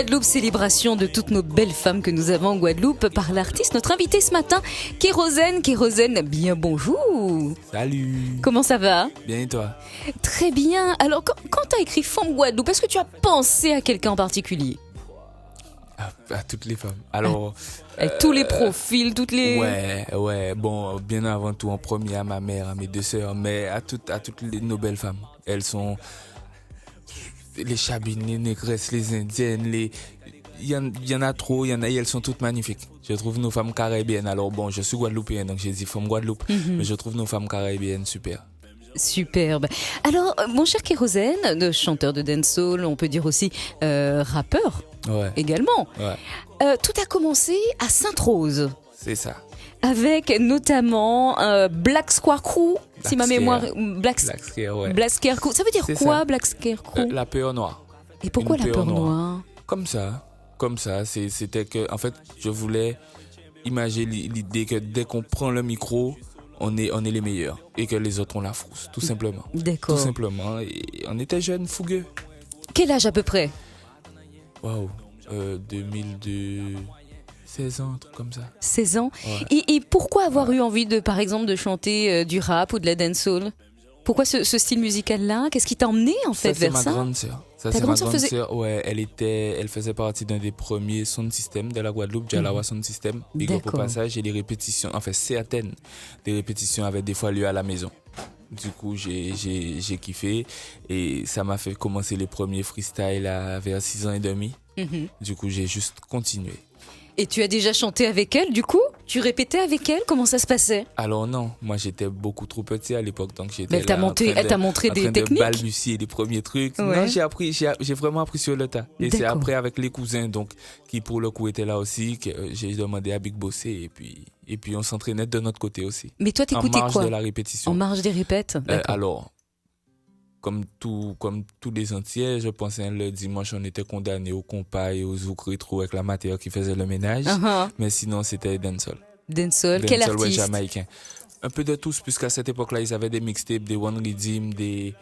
Guadeloupe, célébration de toutes nos belles femmes que nous avons en Guadeloupe par l'artiste, notre invité ce matin, Kérosène. Kérosène, bien bonjour. Salut. Comment ça va? Bien et toi? Très bien. Alors, quand tu as écrit Femme Guadeloupe, est-ce que tu as pensé à quelqu'un en particulier? À toutes les femmes. Alors, avec tous les profils, toutes les... Ouais. Bon, bien avant tout, en premier à ma mère, à mes deux sœurs, mais à toutes nos belles femmes. Elles sont les Chabines, les Négresses, les Indiennes, il y en a trop, elles sont toutes magnifiques. Je trouve nos femmes caribéennes. Alors bon, je suis guadeloupéen, donc j'ai dit Femme Guadeloupe, mais je trouve nos femmes caribéennes super. Superbe. Alors, mon cher Kérosène, chanteur de dancehall, on peut dire aussi rappeur également. Ouais. Tout a commencé à Sainte-Rose. C'est ça. Avec notamment Black Square Crew, si ma mémoire... Black Scare, ouais. Black Scare Crew. Ça veut dire quoi, ça. Black Scare Crew? La peur noire. Et pourquoi la peur noire? Comme ça. C'était que, en fait, je voulais imaginer l'idée que dès qu'on prend le micro, on est les meilleurs et que les autres on la frousse, tout simplement. D'accord. Tout simplement. Et on était jeunes, fougueux. Quel âge à peu près? Waouh, 2002, 16 ans, un truc comme ça. 16 ans. Ouais. Et pourquoi avoir eu envie de, par exemple, de chanter du rap ou de la dancehall? Pourquoi ce style musical-là? Qu'est-ce qui t'a emmené en fait vers ça? C'est ma grande sœur. Ta grande sœur, ouais, elle faisait partie d'un des premiers sound system de la Guadeloupe, Jalawa Sound System. Big up au passage, et les répétitions, certaines des répétitions avaient des fois lieu à la maison. Du coup, j'ai kiffé et ça m'a fait commencer les premiers freestyles vers 6 ans et demi. Du coup, j'ai juste continué. Et tu as déjà chanté avec elle, du coup? Tu répétais avec elle? Comment ça se passait? Alors non, moi j'étais beaucoup trop petit à l'époque, donc j'étais elle t'a montré des techniques? De balbutier les premiers trucs. Ouais. Non, j'ai vraiment appris sur le tas. Et c'est après avec les cousins, donc qui pour le coup étaient là aussi, que j'ai demandé à Big bosser et puis on s'entraînait de notre côté aussi. Mais toi t'écoutais quoi? En marge de la répétition. En marge des répètes? Alors. Comme tous les Antillais, je pensais le dimanche, on était condamnés au compas et au zouk rétro avec la matière qui faisait le ménage. Mais sinon, c'était dancehall. Dancehall, quel artiste? Ouais, jamaïcain. Un peu de tous, puisqu'à cette époque-là, ils avaient des mixtapes, des One Redeem, des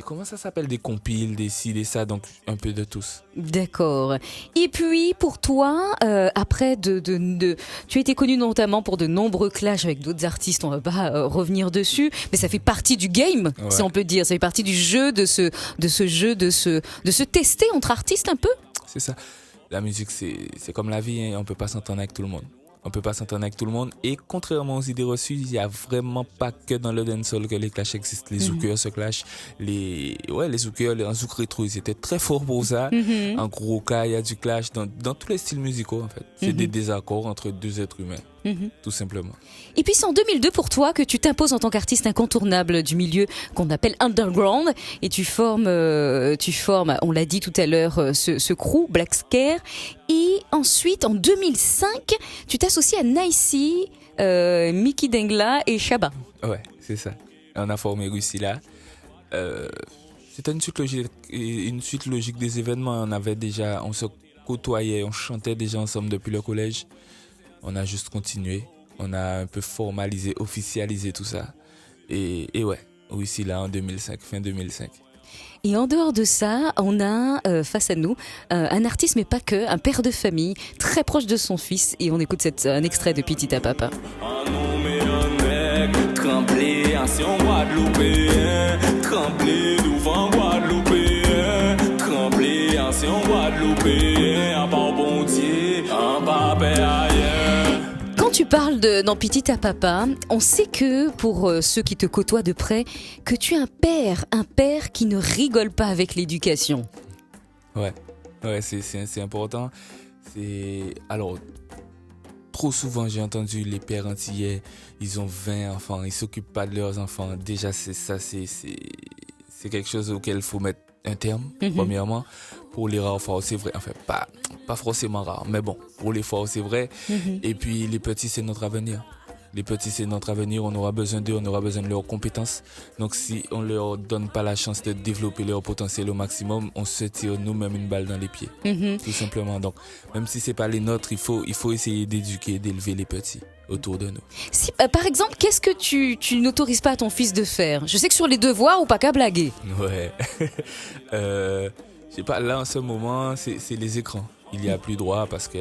comment ça s'appelle, des compiles, des ci, des ça, donc un peu de tous. D'accord. Et puis pour toi, après tu as été connu notamment pour de nombreux clashs avec d'autres artistes, on va pas revenir dessus, mais ça fait partie du game, si on peut dire, ça fait partie du jeu de se tester entre artistes un peu. C'est ça. La musique, c'est comme la vie, hein, on peut pas s'entendre avec tout le monde. Et contrairement aux idées reçues, il n'y a vraiment pas que dans le dancehall que les clashs existent. Les zoukeurs se clashent. Les zoukeurs, en zouk rétro, ils étaient très forts pour ça. En gros cas, il y a du clash dans tous les styles musicaux, en fait. C'est des désaccords entre deux êtres humains. Tout simplement. Et puis c'est en 2002 pour toi que tu t'imposes en tant qu'artiste incontournable du milieu qu'on appelle underground et tu formes, on l'a dit tout à l'heure, ce crew Black Scare. Et ensuite en 2005 tu t'associes à Nicey, Mickey Dengla et Shabba. Ouais, c'est ça. On a formé Russie-là. C'était une suite logique des événements. On se côtoyait, on chantait déjà ensemble depuis le collège. On a juste continué, on a un peu formalisé, officialisé tout ça. Et ouais, ici là en 2005, fin 2005. Et en dehors de ça, on a face à nous un artiste, mais pas que, un père de famille, très proche de son fils. Et on écoute un extrait de Petit à Papa. Tremblé, ancien Guadeloupéen, tremblé, devant Guadeloupéen, tremblé, ancien Guadeloupéen, en bas bon Dieu, en bas ailleurs. Quand tu parles dans Petit à Papa, on sait que, pour ceux qui te côtoient de près, que tu es un père qui ne rigole pas avec l'éducation. Ouais, c'est important. Alors, trop souvent, j'ai entendu les pères antillais, ils ont 20 enfants, ils s'occupent pas de leurs enfants. Déjà, c'est quelque chose auquel il faut mettre un terme, premièrement. Pour les rares fois, c'est vrai. Enfin, pas forcément rare, mais bon, pour les fois, c'est vrai. Et puis, les petits, c'est notre avenir. On aura besoin d'eux, on aura besoin de leurs compétences. Donc, si on leur donne pas la chance de développer leur potentiel au maximum, on se tire nous-mêmes une balle dans les pieds. Tout simplement. Donc, même si c'est pas les nôtres, il faut essayer d'éduquer, d'élever les petits autour de nous. Si, par exemple, qu'est-ce que tu n'autorises pas à ton fils de faire? Je sais que sur les devoirs, ou pas qu'à blaguer. Ouais. Je sais pas, là en ce moment, c'est les écrans. Il n'y a plus droit parce que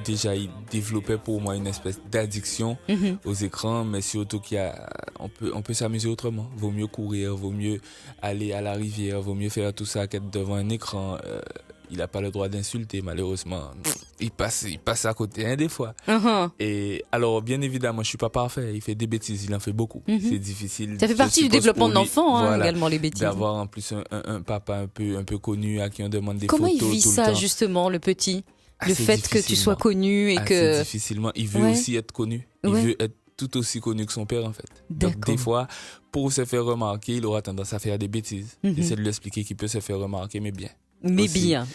déjà, il développait pour moi une espèce d'addiction aux écrans, mais surtout on peut s'amuser autrement. Vaut mieux courir, vaut mieux aller à la rivière, vaut mieux faire tout ça qu'être devant un écran. Il n'a pas le droit d'insulter, malheureusement. Il passe à côté, hein, des fois. Et alors, bien évidemment, je suis pas parfait. Il fait des bêtises, il en fait beaucoup. C'est difficile. Ça fait partie du développement de l'enfant, voilà, également, les bêtises. D'avoir en plus un papa un peu connu à qui on demande des Comment photos tout le temps. il vit ça, justement, le petit? Le Assez fait que tu sois connu et que... difficilement. Il veut aussi être connu. Il veut être tout aussi connu que son père, en fait. Donc, des fois, pour se faire remarquer, il aura tendance à faire des bêtises. J'essaie de lui expliquer qu'il peut se faire remarquer, mais bien. Mais aussi. bien.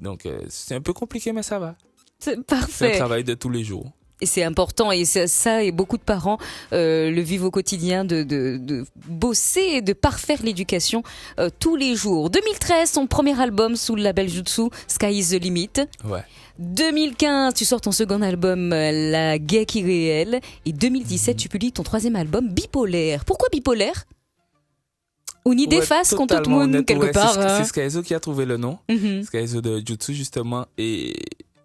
Donc, c'est un peu compliqué, mais ça va. C'est C'est parfait. un travail de tous les jours. Et c'est important, et ça, et beaucoup de parents le vivent au quotidien, de bosser et de parfaire l'éducation tous les jours. 2013, son premier album sous le label Jutsu, Sky is the Limit. Ouais. 2015, tu sors ton second album, La Geek Irréelle. Et 2017, tu publies ton troisième album, Bipolaire. Pourquoi Bipolaire? Une idée face contre tout le monde, quelque part. C'est Skyzo qui a trouvé le nom. Skyzo de Jutsu, justement. Et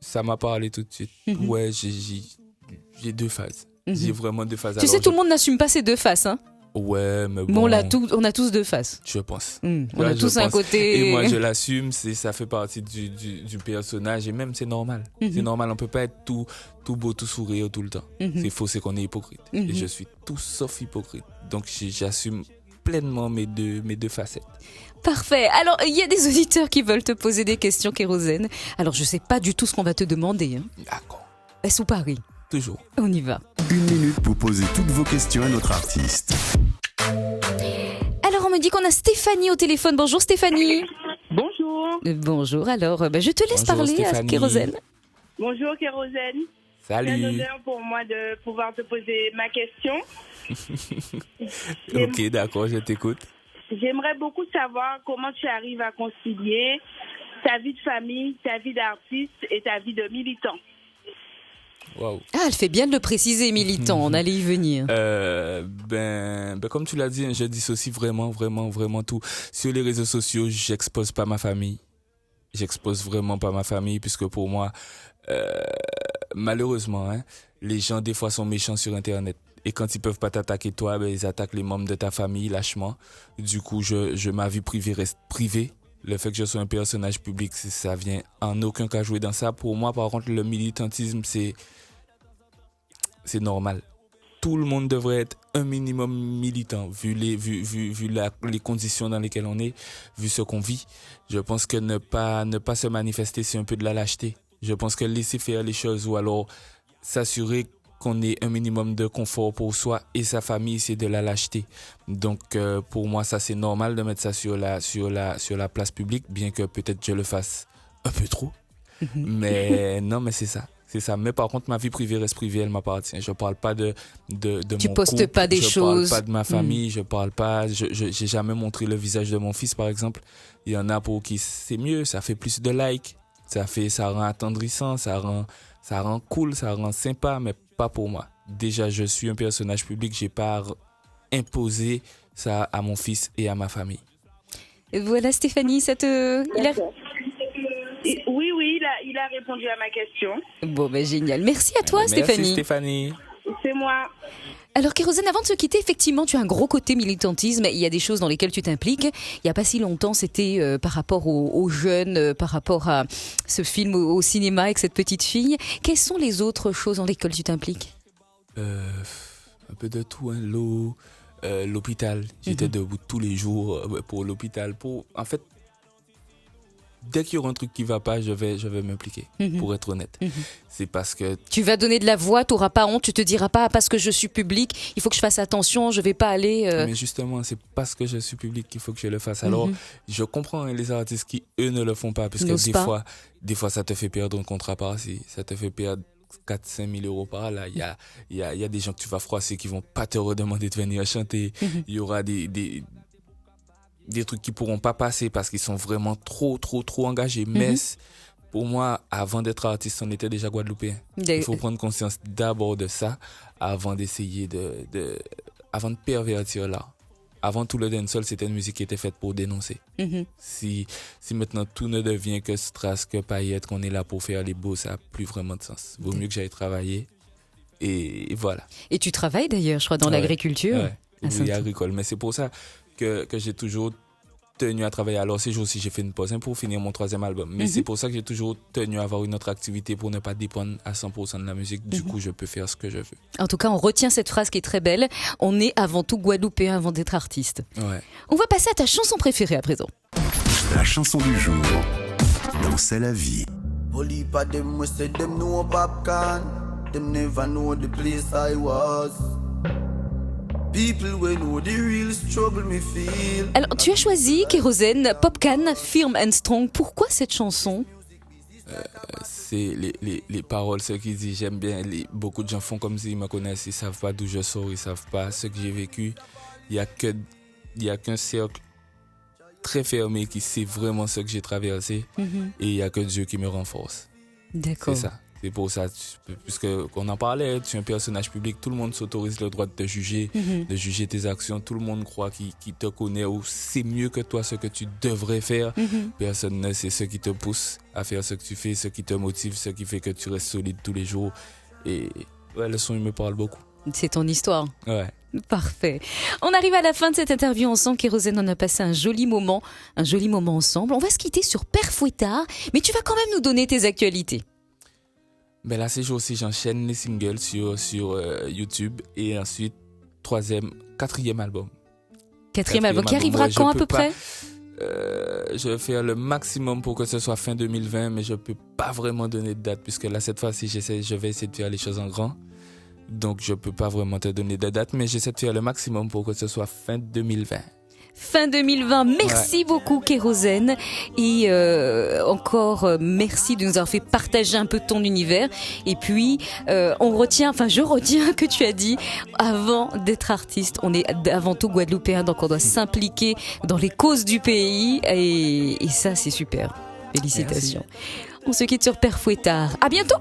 ça m'a parlé tout de suite. Ouais, j'ai deux phases. J'ai vraiment deux phases. Tu sais, tout le monde n'assume pas ces deux faces, hein. Ouais, mais Mais bon. on a tous deux faces. Je pense. On a tous un côté. Et moi, je l'assume. Ça fait partie du personnage. Et même, c'est normal. C'est normal. On peut pas être tout beau, tout sourire tout le temps. C'est faux, c'est qu'on est hypocrite. Et je suis tout sauf hypocrite. Donc, j'assume pleinement mes deux facettes. Parfait. Alors, il y a des auditeurs qui veulent te poser des questions, Kérosène. Alors, je sais pas du tout ce qu'on va te demander. Hein. D'accord. Est-ce ou Paris? Toujours. On y va. 1 minute pour poser toutes vos questions à notre artiste. Alors, on me dit qu'on a Stéphanie au téléphone. Bonjour Stéphanie. Bonjour. Bonjour. Alors, je te laisse Bonjour, parler à Stéphanie. Kérosène. Bonjour Kérosène. C'est un Salut. honneur pour moi de pouvoir te poser ma question. Ok, d'accord, je t'écoute. J'aimerais beaucoup savoir comment tu arrives à concilier ta vie de famille, ta vie d'artiste et ta vie de militant. Waouh. Ah, elle fait bien de le préciser, militant. On allait y venir. Ben, comme tu l'as dit, je dissocie vraiment tout. Sur les réseaux sociaux, j'expose pas ma famille. J'expose vraiment pas ma famille, puisque pour moi, malheureusement, hein, les gens des fois sont méchants sur Internet. Et quand ils peuvent pas t'attaquer toi, ben, ils attaquent les membres de ta famille lâchement. Du coup, ma vie privée reste privée. Le fait que je sois un personnage public, ça vient en aucun cas jouer dans ça. Pour moi, par contre, le militantisme, c'est normal. Tout le monde devrait être un minimum militant, vu les conditions dans lesquelles on est, vu ce qu'on vit. Je pense que ne pas se manifester, c'est un peu de la lâcheté. Je pense que laisser faire les choses ou alors s'assurer qu'on ait un minimum de confort pour soi et sa famille, c'est de la lâcheté. Donc, pour moi, ça, c'est normal de mettre ça sur la place publique, bien que peut-être je le fasse un peu trop. Mais non, mais c'est ça. C'est ça. Mais par contre, ma vie privée reste privée, elle m'appartient. Je parle pas de Tu mon postes couple, pas des choses. Je parle pas de ma famille, je parle pas, j'ai jamais montré le visage de mon fils, par exemple. Il y en a pour qui c'est mieux, ça fait plus de likes, ça rend attendrissant, ça rend cool, ça rend sympa, mais pas pour moi. Déjà, je suis un personnage public, j'ai pas imposé ça à mon fils et à ma famille. Et voilà Stéphanie, Oui, il a répondu à ma question. Bon, ben génial. Merci à toi Stéphanie. Merci Stéphanie. C'est moi. Alors Kérosène, avant de se quitter, effectivement, tu as un gros côté militantisme. Il y a des choses dans lesquelles tu t'impliques. Il n'y a pas si longtemps, c'était par rapport aux jeunes, par rapport à ce film au cinéma avec cette petite fille. Quelles sont les autres choses dans lesquelles tu t'impliques? Un peu de tout, hein. L'eau, l'hôpital. J'étais debout tous les jours pour l'hôpital. En fait, dès qu'il y aura un truc qui va pas, je vais m'impliquer, pour être honnête. C'est parce que... Tu vas donner de la voix, tu n'auras pas honte, tu te diras pas parce que je suis public, il faut que je fasse attention, je vais pas aller... Mais justement, c'est parce que je suis public qu'il faut que je le fasse. Alors, je comprends les artistes qui, eux, ne le font pas, parce que des fois, ça te fait perdre un contrat par-ci, ça te fait perdre 4-5 000 euros par là. Il y a des gens que tu vas froisser qui vont pas te redemander de venir chanter. Il y aura des trucs qui pourront pas passer parce qu'ils sont vraiment trop engagés. Mais pour moi, avant d'être artiste, on était déjà Guadeloupéens. Il faut prendre conscience d'abord de ça avant d'essayer avant de pervertir l'art. avant tout le dancehall, c'était une musique qui était faite pour dénoncer. Mhm. Si maintenant tout ne devient que strass, que paillettes, qu'on est là pour faire les beaux, ça n'a plus vraiment de sens. Vaut mieux que j'aille travailler. Et voilà. Et tu travailles d'ailleurs, je crois, dans Ouais. l'agriculture. Ouais, à oui, Saint-Ouen. agricole. Mais c'est pour ça que j'ai toujours tenu à travailler. Alors ces jours-ci, j'ai fait une pause pour finir mon 3e album. Mais c'est pour ça que j'ai toujours tenu à avoir une autre activité pour ne pas dépendre à 100% de la musique. Du coup, je peux faire ce que je veux. En tout cas, on retient cette phrase qui est très belle. On est avant tout guadeloupéen avant d'être artiste. Ouais. On va passer à ta chanson préférée à présent. La chanson du jour. Dans C'est la vie. Only pa them we say them know popcorn. Them never know the place I was. People we know the real struggle me feel. Alors, tu as choisi Kérosène, Popcan, Firm and Strong. Pourquoi cette chanson? C'est les paroles, ce qu'ils disent, j'aime bien. Beaucoup de gens font comme s'ils me connaissent, ils savent pas d'où je sors, ils savent pas ce que j'ai vécu. Il y a qu'un cercle très fermé qui sait vraiment ce que j'ai traversé, et il y a que Dieu qui me renforce. D'accord. C'est ça. C'est pour ça, puisque on en parlait, tu es un personnage public, tout le monde s'autorise le droit de te juger, de juger tes actions. Tout le monde croit qu'il te connaît ou sait mieux que toi ce que tu devrais faire. Personne ne sait ce qui te pousse à faire ce que tu fais, ce qui te motive, ce qui fait que tu restes solide tous les jours. Et ouais, le son, il me parle beaucoup. C'est ton histoire. Ouais. Parfait. On arrive à la fin de cette interview ensemble. Kérosène, on a passé un joli moment ensemble. On va se quitter sur Père Fouettard, mais tu vas quand même nous donner tes actualités. Ben là, ces jours-ci, j'enchaîne les singles sur YouTube et ensuite 4e album. Quatrième album qui album, arrivera ouais, quand à je peu peux pas- près? Je vais faire le maximum pour que ce soit fin 2020, mais je peux pas vraiment donner de date puisque là, cette fois-ci, je vais essayer de faire les choses en grand. Donc, je peux pas vraiment te donner de date, mais j'essaie de faire le maximum pour que ce soit fin 2020. Fin 2020. Merci beaucoup, Kérosène. Et encore merci de nous avoir fait partager un peu de ton univers. Et puis, je retiens que tu as dit, avant d'être artiste, on est avant tout guadeloupéen, donc on doit s'impliquer dans les causes du pays. Et ça, c'est super. Félicitations. On se quitte sur Père Fouettard. À bientôt!